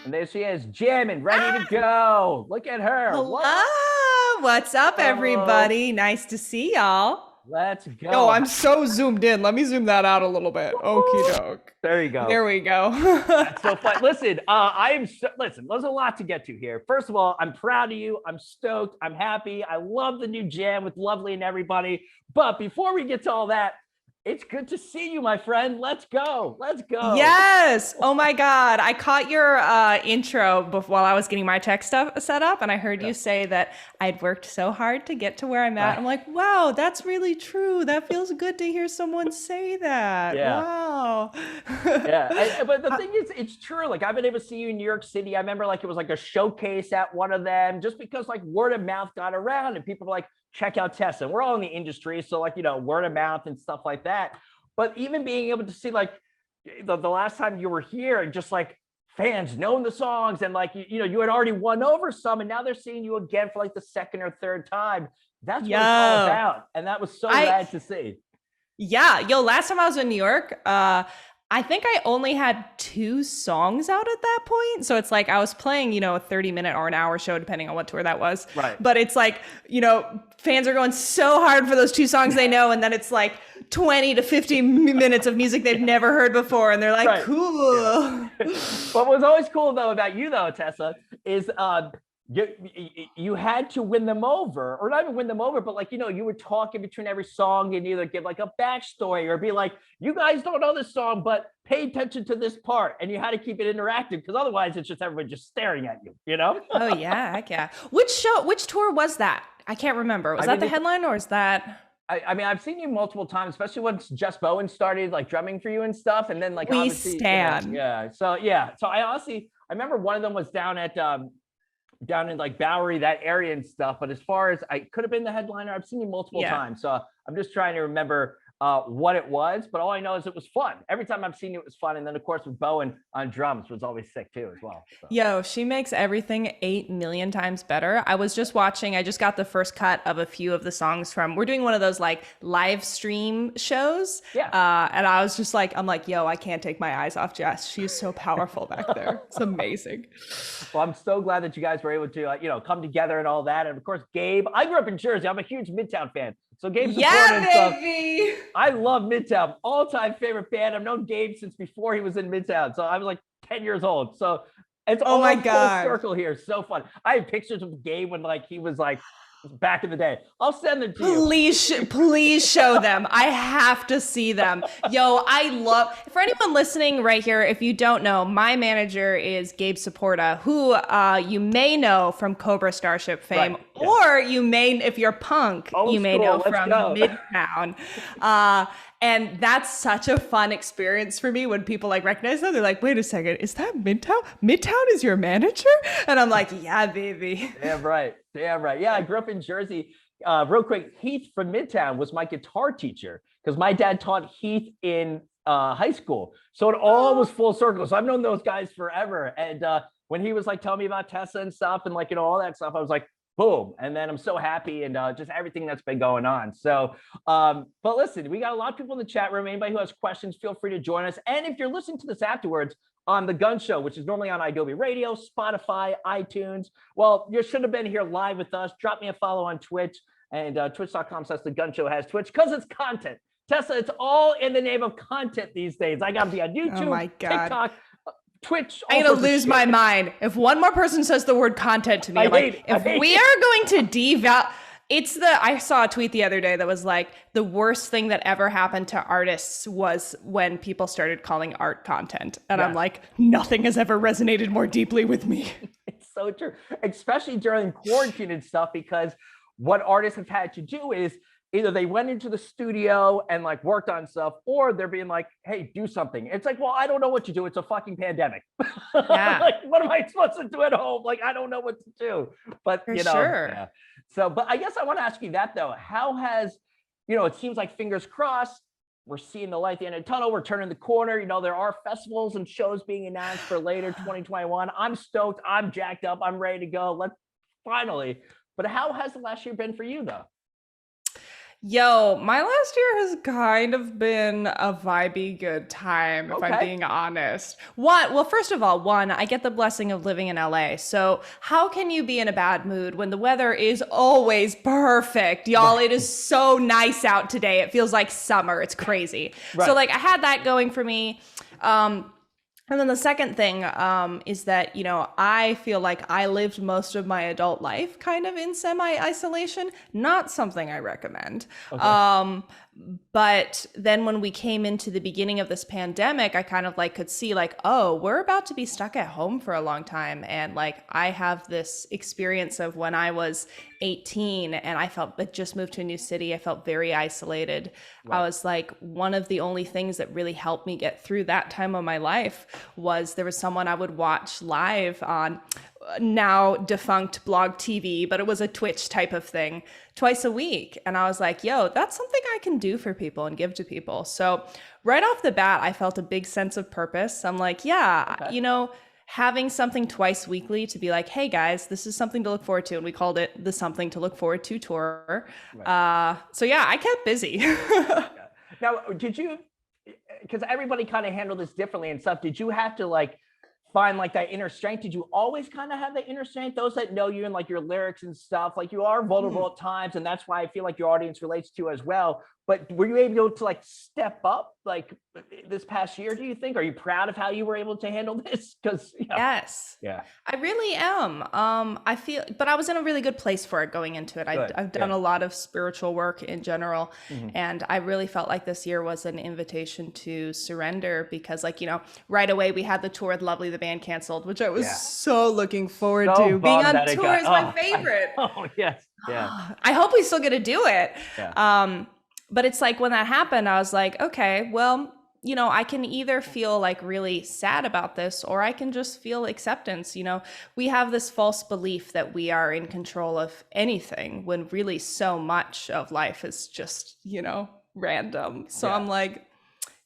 And there she is, jamming, ready to go. Look at her. Hello. What's up, everybody? Nice to see y'all. Let's Oh, go. I'm so zoomed in. Let me zoom that out a little bit. Okie doke. There you go. There we go. That's so fun. Listen, listen, there's a lot to get to here. First of all, I'm proud of you. I'm stoked. I'm happy. I love the new jam with Lovely and everybody. But before we get to all that, it's good to see you, my friend. Let's go. Let's go. Yes. Oh my God. I caught your intro while I was getting my tech stuff set up, and I heard you say that I'd worked so hard to get to where I'm at. I'm like, wow, that's really true. That feels good to hear someone say that. Yeah. Wow. Yeah. But the thing is, it's true. Like, I've been able to see you in New York City. I remember like it was like a showcase at one of them, just because like word of mouth got around and people were like, check out Tessa. We're all in the industry, so like, you know, word of mouth and stuff like that. But even being able to see like the last time you were here and just like fans knowing the songs and like, you know, you had already won over some and now they're seeing you again for like the second or third time. That's what it's all about. And that was so rad to see. Yeah. Last time I was in New York, I think I only had 2 songs out at that point. So it's like I was playing, you know, a 30-minute or an hour show, depending on what tour that was. Right. But it's like, you know, fans are going so hard for those 2 songs they know. And then it's like 20 to 50 minutes of music they've never heard before. And they're like, cool. Yeah. What was always cool, though, about you, though, Tessa, is you had to win them over, or not even win them over, but like, you know, you would talk in between every song and either give like a backstory or be like, you guys don't know this song, but pay attention to this part. And you had to keep it interactive because otherwise it's just everyone just staring at you, you know? Oh, yeah. Heck yeah. Which tour was that? I can't remember. Was that the headline or is that? I mean, I've seen you multiple times, especially once Jess Bowen started like drumming for you and stuff. And then like, We stand. Yeah. So I remember one of them was down in like Bowery, that area and stuff. But as far as I could have been the headliner, I've seen you multiple times. So I'm just trying to remember what it was. But all I know is it was fun. Every time I've seen you, it was fun. And then of course with Bowen on drums was always sick too as well. So. Yo, she makes everything 8 million times better. I just got the first cut of a few of the songs we're doing one of those like live stream shows. Yeah. And I was just like, I'm like, yo, I can't take my eyes off Jess. She's so powerful back there. It's amazing. Well, I'm so glad that you guys were able to, you know, come together and all that. And of course, Gabe, I grew up in Jersey. I'm a huge Midtown fan. So Gabe's baby. I love Midtown. All-time favorite band. I've known Gabe since before he was in Midtown. So I was like 10 years old. So it's all full circle here. So fun. I have pictures of Gabe when like he was like back in the day. I'll send them to you. Please show them. I have to see them. Yo, for anyone listening right here, if you don't know, my manager is Gabe Saporta, who you may know from Cobra Starship fame, or you may, if you're punk, you may know from Midtown. And that's such a fun experience for me when people like recognize them. They're like, wait a second, is that Midtown? Midtown is your manager? And I'm like, yeah, baby. Damn right. Yeah, I grew up in Jersey. Real quick, Heath from Midtown was my guitar teacher because my dad taught Heath in high school. So it all was full circle. So I've known those guys forever. And when he was like telling me about Tessa and stuff and like, you know, all that stuff, I was like, boom. And then I'm so happy and just everything that's been going on. So, but listen, we got a lot of people in the chat room. Anybody who has questions, feel free to join us. And if you're listening to this afterwards on the Gunz Show, which is normally on idobi Radio, Spotify, iTunes, well, you should have been here live with us. Drop me a follow on Twitch and twitch.com/the Gunz Show has Twitch because it's content. Tessa, it's all in the name of content these days. I got to be on YouTube, TikTok, Twitch. I'm gonna lose my mind if one more person says the word content to me. If we are going to devalue, I saw a tweet the other day that was like, the worst thing that ever happened to artists was when people started calling art content. And I'm like, nothing has ever resonated more deeply with me. It's so true, especially during quarantine and stuff, because what artists have had to do is either they went into the studio and like worked on stuff, or they're being like, hey, do something. It's like, well, I don't know what to do. It's a fucking pandemic. Yeah. Like, what am I supposed to do at home? Like, I don't know what to do. But you know, sure. So, but I guess I want to ask you that though. How has, you know, it seems like fingers crossed, we're seeing the light at the end of the tunnel. We're turning the corner. You know, there are festivals and shows being announced for later 2021. I'm stoked. I'm jacked up. I'm ready to go. Let's finally. But how has the last year been for you though? Yo, my last year has kind of been a vibey good time, if I'm Okay. being honest. Well, first of all, I get the blessing of living in LA. So how can you be in a bad mood when the weather is always perfect? Y'all, it is so nice out today. It feels like summer. It's crazy. So Right. like I had that going for me. And then the second thing is that, I feel like I lived most of my adult life kind of in semi-isolation. Not something I recommend. Okay. But then when we came into the beginning of this pandemic, I kind of like could see like, oh, we're about to be stuck at home for a long time. And like, I have this experience of when I was 18 and I felt, but just moved to a new city. I felt very isolated. I Right. was like, one of the only things that really helped me get through that time of my life was there was someone I would watch live on now defunct blog TV, but it was a Twitch type of thing twice a week. And I was like, yo, that's something I can do for people and give to people. So right off the bat, I felt a big sense of purpose. I'm like, yeah, Okay. having something twice weekly to be like, hey guys, this is something to look forward to. And we called it the Something to Look Forward to tour. Right. So yeah, I kept busy. Yeah. Now, did you, because everybody kind of handled this differently and stuff, did you have to like find like that inner strength? Did you always kind of have that inner strength? Those that know you and like your lyrics and stuff, like you are vulnerable at times, and that's why I feel like your audience relates to you as well. But were you able to like step up like this past year, do you think? Are you proud of how you were able to handle this? Because Yes, yeah, I really am. I feel, but I was in a really good place for it going into it. good. I've done Yeah. a lot of spiritual work in general, Mhm. and I really felt like this year was an invitation to surrender because, like, right away we had the tour with Lovely the Band canceled, which I was Yeah. so looking forward So to. Being bummed on that it tour got- is my oh, favorite. Oh yes, yeah, I hope we still get to do it. yeah. But it's like when that happened, I was like, okay, well, I can either feel like really sad about this or I can just feel acceptance. We have this false belief that we are in control of anything when really so much of life is just, random. So Yeah. I'm like,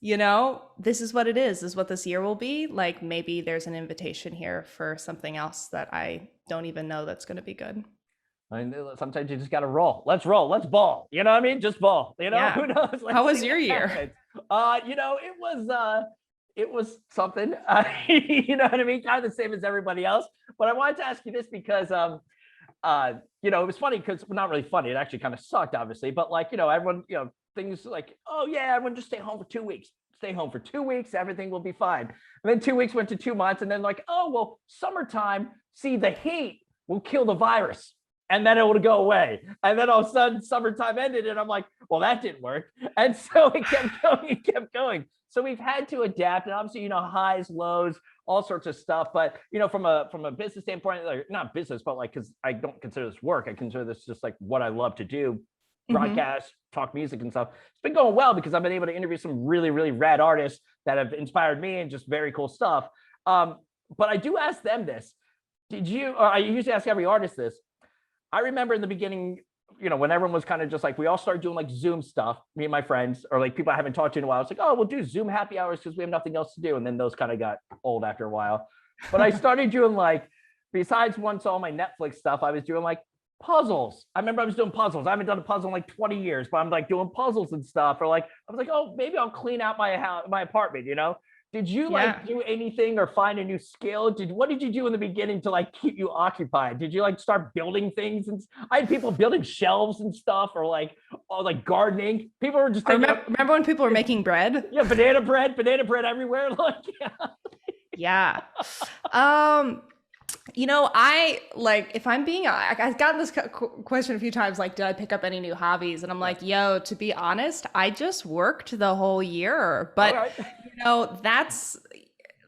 this is what it is. This is what this year will be. Like maybe there's an invitation here for something else that I don't even know that's going to be good. And sometimes you just got to roll. Let's roll. Let's ball. You know what I mean? Just ball. Yeah. Who knows? Let's How was see your what year? happens. It was something. You know what I mean? Kind of the same as everybody else. But I wanted to ask you this because it was funny because not really funny. It actually kind of sucked, obviously. But like, everyone, things like, oh yeah, everyone just stay home for 2 weeks. Stay home for 2 weeks, everything will be fine. And then 2 weeks went to 2 months, and then like, oh well, summertime. See, the heat will kill the virus. And then it would go away. And then all of a sudden, summertime ended, and I'm like, well, that didn't work. And so it kept going, it kept going. So we've had to adapt, and obviously, highs, lows, all sorts of stuff. But from a business standpoint, like, not business, but like, because I don't consider this work, I consider this just like what I love to do, broadcast, talk music and stuff. It's been going well because I've been able to interview some really, really rad artists that have inspired me and just very cool stuff. But I do ask them this. Or I usually ask every artist this. I remember in the beginning, when everyone was kind of just like, we all started doing like Zoom stuff, me and my friends, or like people I haven't talked to in a while. It's like, oh, we'll do Zoom happy hours because we have nothing else to do. And then those kind of got old after a while. But I started doing like, besides once all my Netflix stuff, I was doing like puzzles. I remember I was doing puzzles. I haven't done a puzzle in like 20 years, but I'm like doing puzzles and stuff. Or like, I was like, oh, maybe I'll clean out my house, my apartment, Did you like do anything or find a new skill? What did you do in the beginning to like keep you occupied? Did you like start building things? And I had people building shelves and stuff, or like gardening. People were just remember when people were making bread? Yeah, banana bread everywhere. Like yeah. I like, if I'm being, I've gotten this question a few times, like, did I pick up any new hobbies? And I'm like, yo, to be honest, I just worked the whole year, but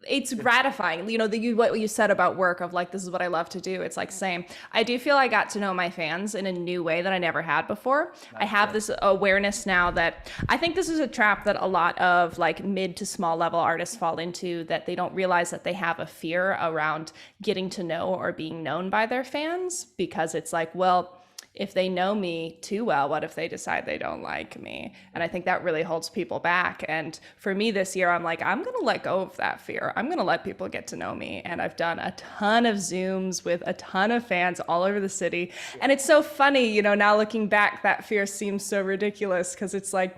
it's gratifying. What you said about work of like, this is what I love to do. It's like same. I do feel I got to know my fans in a new way that I never had before. I have this awareness now that I think this is a trap that a lot of like mid to small level artists fall into, that they don't realize that they have a fear around getting to know or being known by their fans, because it's like, well, if they know me too well, what if they decide they don't like me? And I think that really holds people back. And for me this year, I'm like, I'm going to let go of that fear. I'm going to let people get to know me. And I've done a ton of Zooms with a ton of fans all over the city. And it's so funny, you know, now looking back, that fear seems so ridiculous because it's like,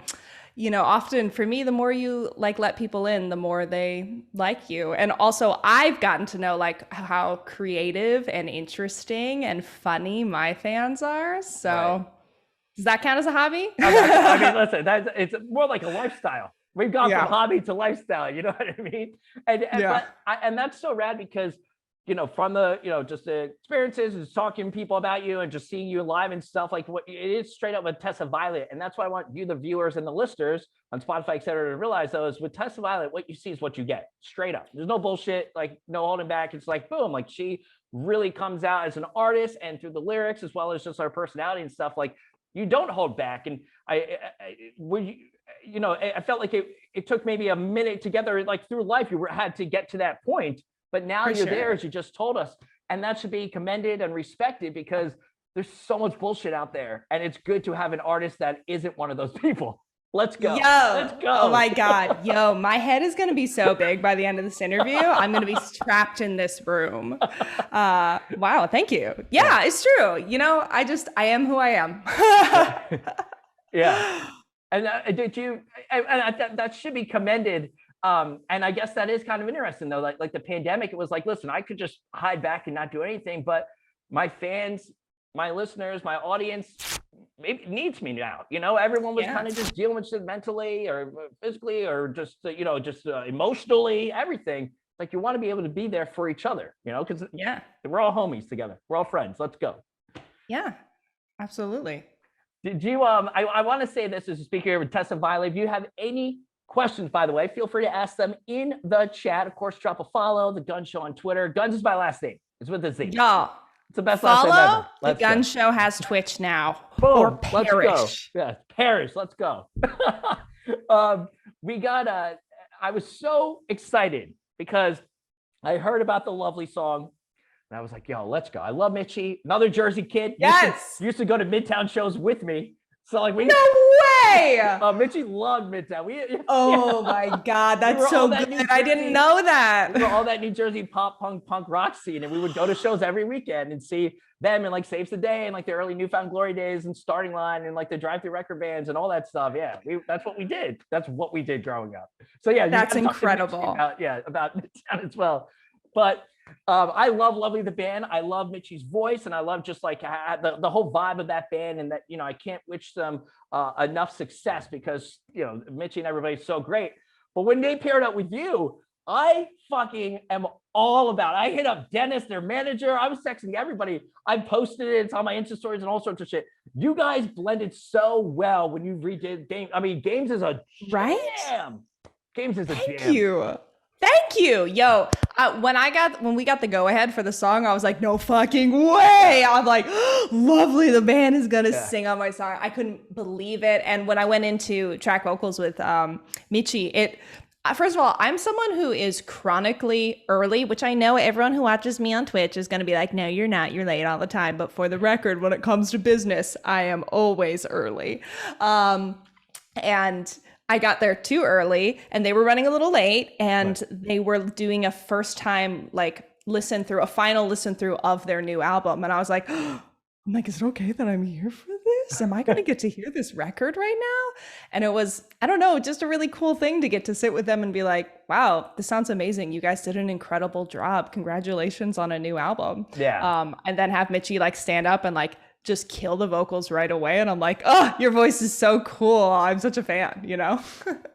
you know, often for me, the more you like let people in, the more they like you. And also I've gotten to know like how creative and interesting and funny my fans are. So right. Does that count as a hobby? I mean, listen, it's more like a lifestyle. We've gone from hobby to lifestyle, you know what I mean? And that's so rad because, you know, from the, you know, just the experiences and talking to people about you and just seeing you live and stuff, like what it is straight up with Tessa Violet. And that's why I want you, the viewers and the listeners on Spotify, et cetera, to realize though, is with Tessa Violet, what you see is what you get straight up. There's no bullshit, like no holding back. It's like, boom, like she really comes out as an artist and through the lyrics, as well as just our personality and stuff, like you don't hold back. And I felt like it took maybe a minute together, like through life, you had to get to that point. But now you're there, as you just told us. And that should be commended and respected because there's so much bullshit out there. And it's good to have an artist that isn't one of those people. Let's go. Let's go. Oh my God. Yo, my head is going to be so big by the end of this interview. I'm going to be trapped in this room. Wow. Thank you. Yeah, it's true. You know, I am who I am. Yeah. And that should be commended. And I guess that is kind of interesting though, like the pandemic, it was like, listen, I could just hide back and not do anything, but my fans, my listeners, my audience maybe needs me now. You know, everyone was kind of just dealing with shit mentally or physically or just, emotionally, everything. Like you want to be able to be there for each other, you know, because we're all homies together. We're all friends. Let's go. Yeah, absolutely. Did you, I want to say this as a speaker here with Tessa Violet. If you have any questions, by the way, feel free to ask them in the chat. Of course, drop a follow, the Gunz Show on Twitter. Gunz is my last name. It's with a Z. Y'all, it's the best last name ever. The Gunz Show has Twitch now. Boom. Or perish. Let's go. Yeah, perish. Let's go. I was so excited because I heard about the Lovely song. And I was like, yo, let's go. I love Mitchie. Another Jersey kid. Yes. Used to go to Midtown shows with me. So like no way. Mitchie loved Midtown. My God, that's so good. I didn't know that. We were all that New Jersey pop punk rock scene, and we would go to shows every weekend and see them and like Saves the Day and like the early Newfound Glory days and Starting Line and like the drive-through record bands and all that stuff. Yeah, that's what we did. That's what we did growing up. So yeah, that's incredible. About Midtown as well. But I love Lovely the band. I love Mitchie's voice, and I love just like the whole vibe of that band. And that, you know, I can't wish them enough success because, you know, Mitchie and everybody's so great. But when they paired up with you, I fucking am all about it. I hit up Dennis, their manager. I was texting everybody. I posted it. It's on my Insta stories and all sorts of shit. You guys blended so well when you redid Games. I mean, Games is a jam. Games is a jam. Thank you. Yo, when we got the go ahead for the song, I was like, no fucking way. I'm like, Lovely the band is gonna sing on my song. I couldn't believe it. And when I went into track vocals with Mitchie, first of all, I'm someone who is chronically early, which I know everyone who watches me on Twitch is going to be like, no, you're not. You're late all the time. But for the record, when it comes to business, I am always early. And I got there too early and they were running a little late and they were doing a first time, like a final listen through of their new album. And I was like, is it okay that I'm here for this? Am I going to get to hear this record right now? And it was, I don't know, just a really cool thing to get to sit with them and be like, wow, this sounds amazing. You guys did an incredible job. Congratulations on a new album. Yeah. And then have Mitchie like stand up and like just kill the vocals right away. And I'm like, oh, your voice is so cool. I'm such a fan, you know?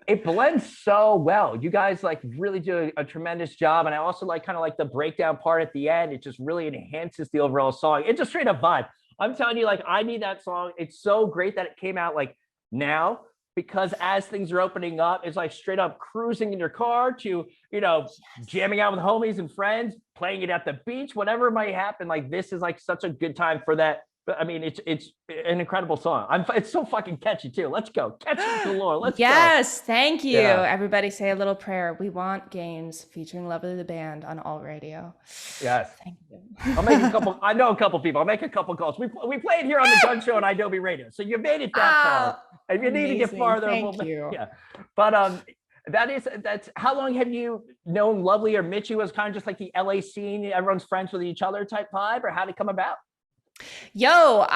It blends so well. You guys like really do a tremendous job. And I also like kind of like the breakdown part at the end. It just really enhances the overall song. It's a straight up vibe. I'm telling you, like, I need that song. It's so great that it came out like now, because as things are opening up, it's like straight up cruising in your car to, you know, jamming out with homies and friends, playing it at the beach, whatever might happen. Like, this is like such a good time for that But I mean, it's an incredible song. It's so fucking catchy too. Let's go, catchy galore. Let's go. Yes, thank you. Yeah. Everybody say a little prayer. We want games featuring Lovely the Band on Alt Radio. Yes. Thank you. I'll make a couple. I know a couple people. I'll make a couple calls. We played here on the Gunz Show on idobi Radio, so you made it that far. If you need to get farther, thank you. Yeah. But that's how long have you known Lovely or Mitchie? Was kind of just like the LA scene, everyone's friends with each other type vibe, or how did it come about? So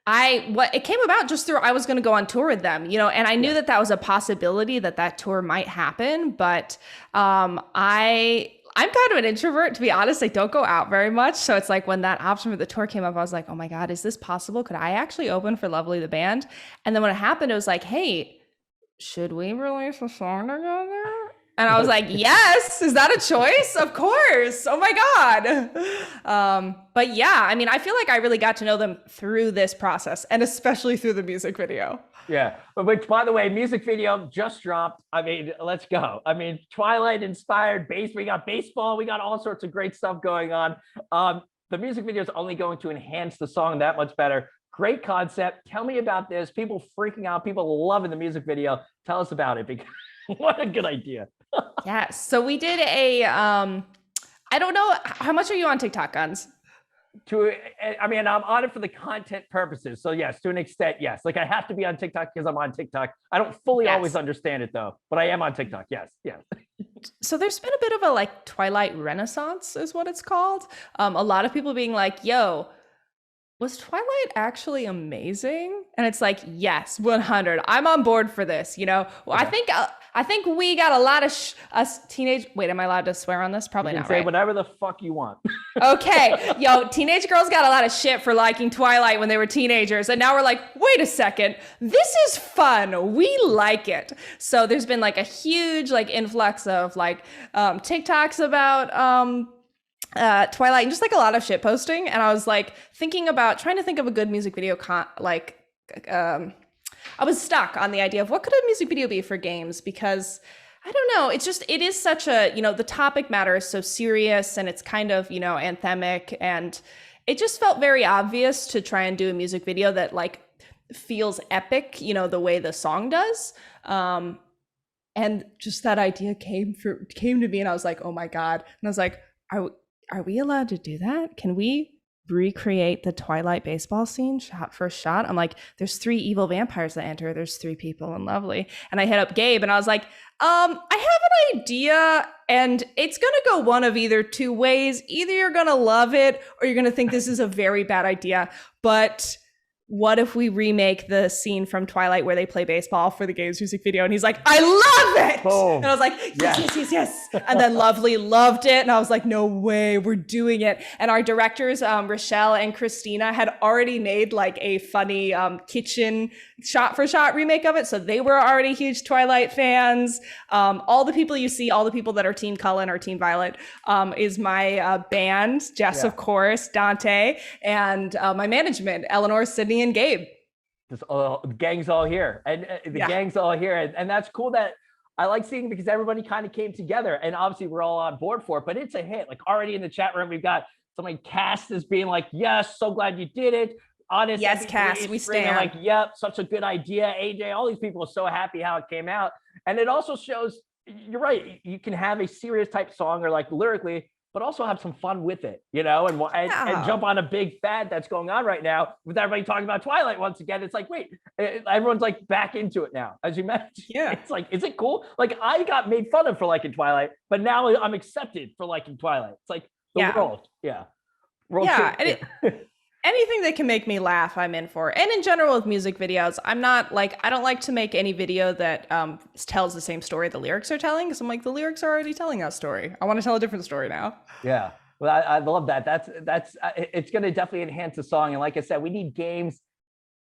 it came about just through, I was going to go on tour with them, you know, and I knew that was a possibility that tour might happen, but I'm kind of an introvert, to be honest. I don't go out very much. So it's like when that option for the tour came up, I was like, oh my God, is this possible? Could I actually open for Lovely the Band? And then when it happened, it was like, hey, should we release a song together? And I was like, yes, is that a choice? Of course. Oh my God. But yeah, I mean, I feel like I really got to know them through this process, and especially through the music video. Yeah. Which, by the way, music video just dropped. I mean, let's go. I mean, Twilight inspired bass. We got baseball. We got all sorts of great stuff going on. The music video is only going to enhance the song that much better. Great concept. Tell me about this. People freaking out. People loving the music video. Tell us about it, because what a good idea. Yes. So we did I don't know, how much are you on TikTok, Gunz? I mean, I'm on it for the content purposes. So yes, to an extent, yes. Like I have to be on TikTok because I'm on TikTok. I don't fully always understand it though, but I am on TikTok. Yes. So there's been a bit of a like Twilight Renaissance is what it's called. A lot of people being like, yo, was Twilight actually amazing? And it's like, yes, 100. I'm on board for this. You know, well, okay. I think we got a lot of us teenage. Wait, am I allowed to swear on this? Probably not. Say right? Whatever the fuck you want. Okay, yo, teenage girls got a lot of shit for liking Twilight when they were teenagers, and now we're like, wait a second, this is fun. We like it. So there's been like a huge like influx of like TikToks about Twilight and just like a lot of shit posting. And I was like trying to think of a good music video I was stuck on the idea of what could a music video be for games, because I don't know, it is such a, you know, the topic matter is so serious and it's kind of, you know, anthemic, and it just felt very obvious to try and do a music video that like feels epic, you know, the way the song does. And just that idea came to me, and I was like, oh my God. And I was like, are we allowed to do that? Can we recreate the Twilight baseball scene shot for shot? I'm like, there's 3 evil vampires that enter. There's 3 people in Lovely. And I hit up Gabe and I was like, I have an idea, and it's going to go one of either 2 ways. Either you're going to love it or you're going to think this is a very bad idea. But what if we remake the scene from Twilight where they play baseball for the game's music video? And he's like, I love it. Boom. And I was like, yes. And then Lovely loved it. And I was like, no way, we're doing it. And our directors, Rochelle and Christina, had already made like a funny kitchen shot for shot remake of it. So they were already huge Twilight fans. All the people you see, all the people that are Team Cullen or Team Violet, is my band, Jess, of course, Dante, and my management, Eleanor, Sydney, and Gabe. The gang's all here, and gang's all here, and that's cool. That I like seeing, because everybody kind of came together, and obviously we're all on board for it. But it's a hit. Like already in the chat room, we've got somebody, Cass, is being like, "Yes, so glad you did it." Honest, yes, Cass, we stand. Like, yep, such a good idea. AJ, all these people are so happy how it came out, and it also shows. You're right. You can have a serious type song, or like lyrically, but also have some fun with it, you know, and jump on a big fad that's going on right now with everybody talking about Twilight once again. It's like, wait, everyone's like back into it now, as you mentioned. Yeah. It's like, is it cool? Like I got made fun of for liking Twilight, but now I'm accepted for liking Twilight. It's like the world. Yeah. Anything that can make me laugh, I'm in for. And in general with music videos, I don't like to make any video that tells the same story the lyrics are telling, because I'm like, the lyrics are already telling that story. I want to tell a different story now. Yeah. Well, I love that. That's it's going to definitely enhance the song. And like I said, we need games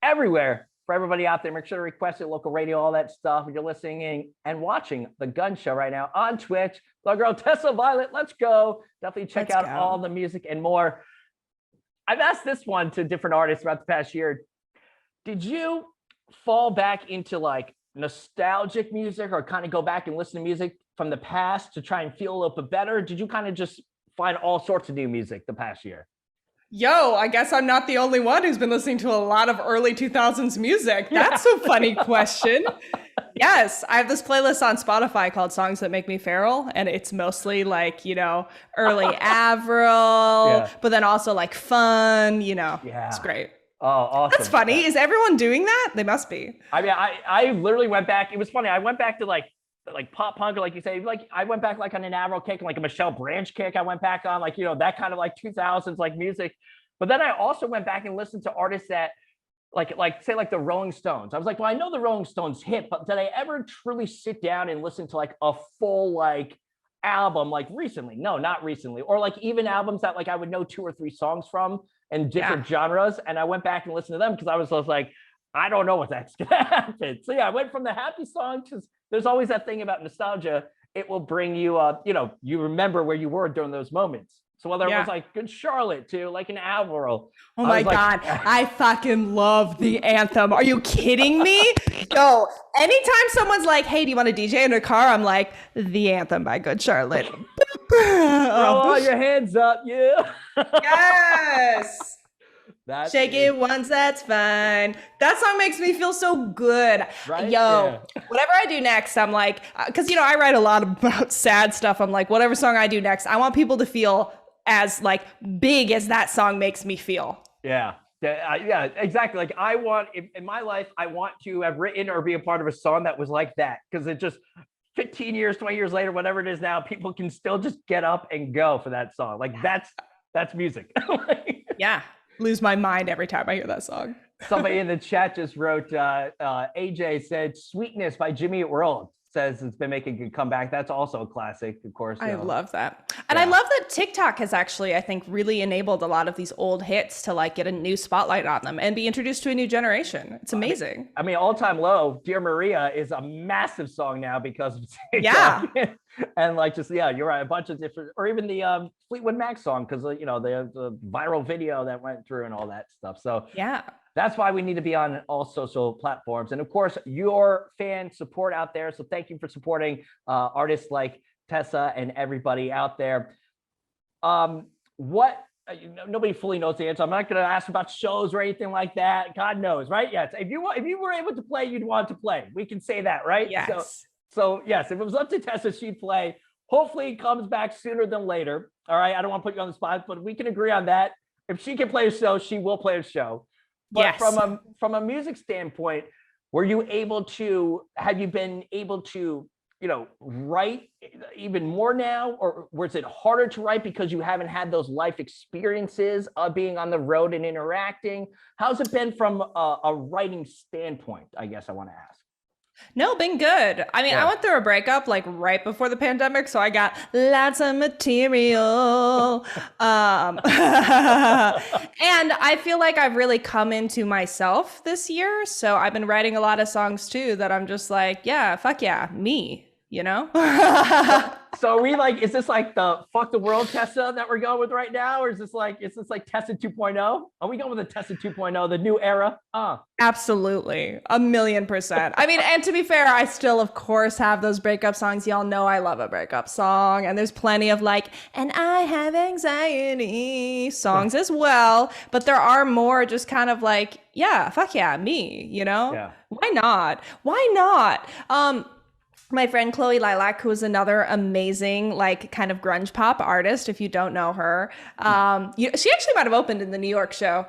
everywhere for everybody out there. Make sure to request it, local radio, all that stuff. If you're listening and watching the Gunz Show right now on Twitch, the girl Tessa Violet, let's go. Definitely check out all the music and more. I've asked this one to different artists throughout the past year. Did you fall back into like nostalgic music, or kind of go back and listen to music from the past to try and feel a little bit better? Did you kind of just find all sorts of new music the past year? Yo, I guess I'm not the only one who's been listening to a lot of early 2000s music. That's a funny question. Yes, I have this playlist on Spotify called Songs That Make Me Feral, and it's mostly like, early Avril, but then also like fun, it's great. Oh, awesome. That's funny. Is everyone doing that? They must be. I mean, I literally went back. It was funny. I went back to like pop punk, or like you say, like I went back like on an Avril kick, like a Michelle Branch kick. I went back on like, that kind of like 2000s like music. But then I also went back and listened to artists that like say like the Rolling Stones. I was like, well, I know the Rolling Stones hit, but did I ever truly sit down and listen to like a full like album like recently? No, not recently. Or like even albums that like I would know 2 or 3 songs from and different genres. And I went back and listened to them because I was just like, I don't know what that's gonna happen. So yeah, I went from the happy song because there's always that thing about nostalgia. It will bring you you remember where you were during those moments. So whether it was like Good Charlotte to like an Avril. Oh my God. I fucking love the anthem. Are you kidding me? Yo, anytime someone's like, hey, do you want to DJ in a car? I'm like, the anthem by Good Charlotte. Throw all your hands up. Yeah. Yes. Shake it once, that's fine. That song makes me feel so good. Right? Yo, whatever I do next, I'm like, because, I write a lot about sad stuff. I'm like, whatever song I do next, I want people to feel as like big as that song makes me feel. Yeah, exactly. Like I want in my life, I want to have written or be a part of a song that was like that, because it just 15 years, 20 years later, whatever it is now, people can still just get up and go for that song. Like that's music. Yeah. Lose my mind every time I hear that song. Somebody in the chat just wrote, AJ said Sweetness by Jimmy Eat World, says it's been making a comeback. That's also a classic, of course. I love that. And I love that TikTok has actually, I think, really enabled a lot of these old hits to like get a new spotlight on them and be introduced to a new generation. It's amazing. I mean, All Time Low, Dear Maria is a massive song now because of TikTok. Yeah. And like, just, you're right. A bunch of different, or even the Fleetwood Mac song, because, the viral video that went through and all that stuff. So yeah. That's why we need to be on all social platforms. And of course, your fan support out there. So thank you for supporting artists like Tessa and everybody out there. Nobody fully knows the answer. I'm not going to ask about shows or anything like that. God knows, right? Yes. If you were able to play, you'd want to play. We can say that, right? Yes. So yes, if it was up to Tessa, she'd play. Hopefully it comes back sooner than later. All right. I don't want to put you on the spot, but we can agree on that. If she can play a show, she will play a show. But yes. from a music standpoint, have you been able to, write even more now? Or was it harder to write because you haven't had those life experiences of being on the road and interacting? How's it been from a writing standpoint, I guess I want to ask? No, been good. I mean, I went through a breakup like right before the pandemic, so I got lots of material. And I feel like I've really come into myself this year. So I've been writing a lot of songs too that I'm just like, yeah, fuck yeah, me, So are we like, is this like the fuck the world Tessa that we're going with right now? Or is this like Tessa 2.0? Are we going with the Tessa 2.0, the new era? Absolutely. 1,000,000%. I mean, and to be fair, I still, of course, have those breakup songs. Y'all know I love a breakup song. And there's plenty of like, and I have anxiety songs as well. But there are more just kind of like, yeah, fuck yeah, me, Yeah. Why not? Why not? My friend Chloe Lilac, who is another amazing, like, kind of grunge pop artist, if you don't know her, she actually might have opened in the New York show.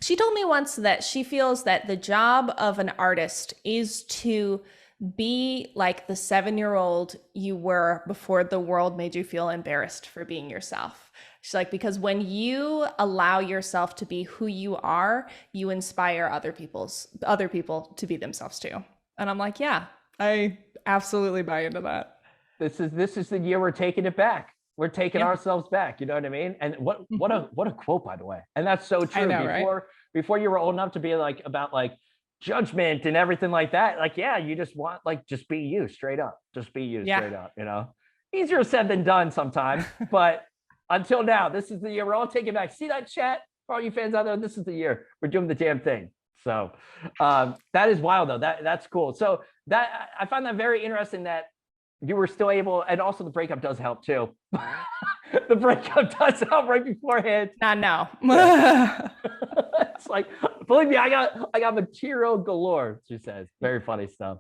She told me once that she feels that the job of an artist is to be like the 7-year-old you were before the world made you feel embarrassed for being yourself. She's like, because when you allow yourself to be who you are, you inspire other people to be themselves too. And I'm like, yeah. I absolutely buy into that. This is the year we're taking it back. We're taking ourselves back. You know what I mean? And what a quote, by the way. And that's so true. I know, Before you were old enough to be like about like judgment and everything like that. Like, yeah, you just want like just be you straight up. Just be you straight up. Easier said than done sometimes. But until now, this is the year we're all taking it back. See that chat for all you fans out there? This is the year we're doing the damn thing. So that is wild though. That's cool. So that I find that very interesting that you were still able, and also the breakup does help too. The breakup does out right beforehand. Not now. It's like, believe me, I got material galore, she says. Very funny stuff.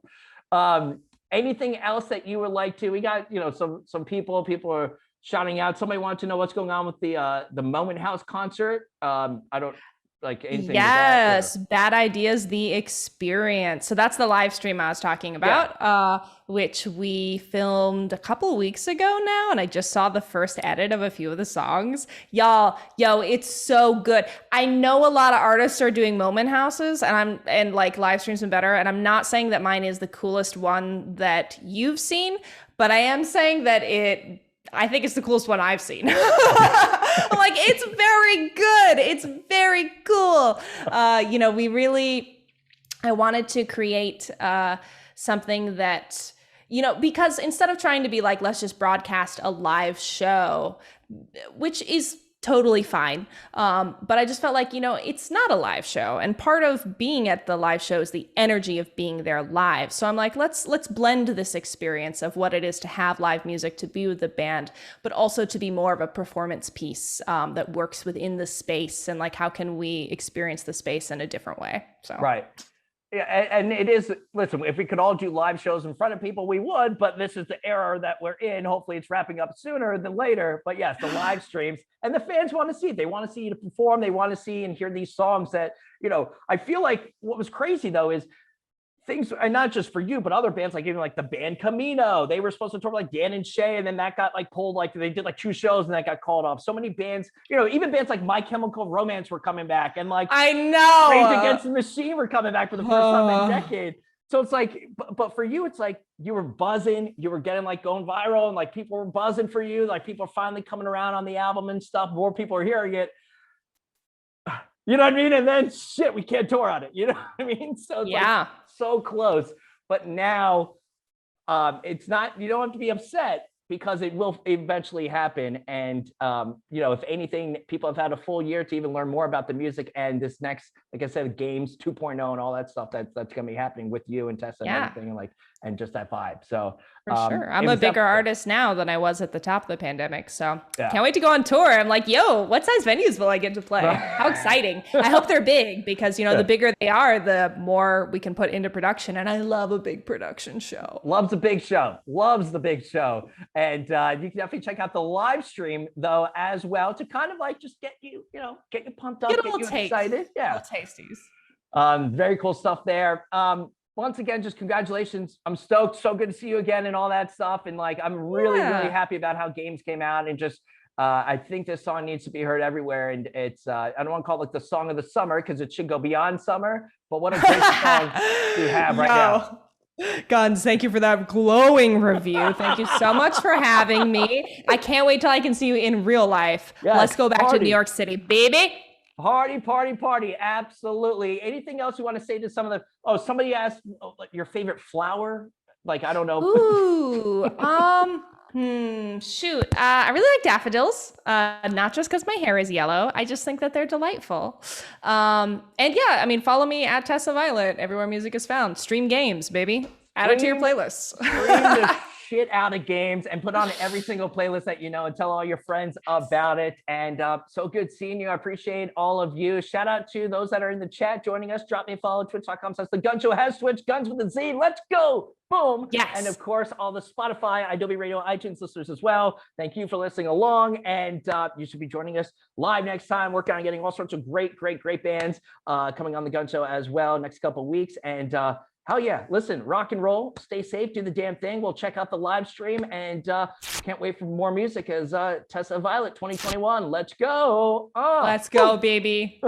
Anything else that you would like to? We got, some people are shouting out. Somebody wanted to know what's going on with the Moment House concert. I don't like anything. Yes, Bad Ideas, the Experience. So that's the live stream I was talking about, which we filmed a couple of weeks ago now, and I just saw the first edit of a few of the songs. Yo, it's so good. I know a lot of artists are doing moment houses, and like live streams and better, and I'm not saying that mine is the coolest one that you've seen, but I am saying that I think it's the coolest one I've seen. Like, it's very good. It's very cool. I wanted to create something that, because instead of trying to be like, let's just broadcast a live show, which is totally fine. But I just felt like, it's not a live show. And part of being at the live show is the energy of being there live. So I'm like, let's blend this experience of what it is to have live music, to be with the band, but also to be more of a performance piece that works within the space. And like, how can we experience the space in a different way? So right. Yeah, and it is, listen, if we could all do live shows in front of people, we would, but this is the era that we're in. Hopefully it's wrapping up sooner than later. But yes, the live streams, and the fans want to see it. They want to see you to perform. They want to see and hear these songs that, I feel like what was crazy though is things, and not just for you, but other bands, like even like the band Camino, they were supposed to tour like Dan and Shay, and then that got like pulled, like they did like 2 shows and that got called off. So many bands, even bands like My Chemical Romance were coming back, and like I know Rage Against the Machine were coming back for the first time in a decade. So it's like, but for you, it's like you were buzzing, you were getting like going viral, and like people were buzzing for you, like people are finally coming around on the album and stuff. More people are hearing it. You know what I mean? And then shit, we can't tour on it. You know what I mean? So it's like so close. But now it's not, you don't have to be upset, because it will eventually happen. And, if anything, people have had a full year to even learn more about the music and this next, like I said, Games 2.0 and all that stuff that's going to be happening with you and Tessa and everything, and just that vibe. So for sure. I'm a bigger artist now than I was at the top of the pandemic. So can't wait to go on tour. I'm like, yo, what size venues will I get to play? How exciting. I hope they're big, because, the bigger they are, the more we can put into production. And I love a big production show. Loves the big show. And you can definitely check out the live stream though, as well, to kind of like just get you, get you pumped up, get you excited. Yeah. Tasties. Very cool stuff there. Once again, just congratulations. I'm stoked. So good to see you again and all that stuff. And like, I'm really happy about how Games came out, and just, I think this song needs to be heard everywhere. And it's, I don't want to call it like the song of the summer, because it should go beyond summer, but what a great song to have right now. Gunz, thank you for that glowing review. Thank you so much for having me. I can't wait till I can see you in real life. Yes, let's go back to New York City, baby. Party. Absolutely. Anything else you want to say to some of the, somebody asked your favorite flower? Like, I don't know. Ooh, shoot. I really like daffodils, not just because my hair is yellow. I just think that they're delightful. And follow me at Tessa Violet, everywhere music is found. Stream Games, baby. Add it to your playlists. Stream the shit out of Games and put on every single playlist that and tell all your friends about it. And so good seeing you. I appreciate all of you. Shout out to those that are in the chat joining us. Drop me a follow, twitch.com/The Gunz Show has Twitch, Gunz with a Z. Let's go. Boom. Yes. And of course, all the Spotify, idobi Radio, iTunes listeners as well. Thank you for listening along. And you should be joining us live next time. Working on getting all sorts of great bands coming on the Gunz Show as well next couple of weeks. And hell yeah, listen, rock and roll, stay safe, do the damn thing. We'll check out the live stream, and can't wait for more music as Tessa Violet 2021. Let's go. Let's go, baby.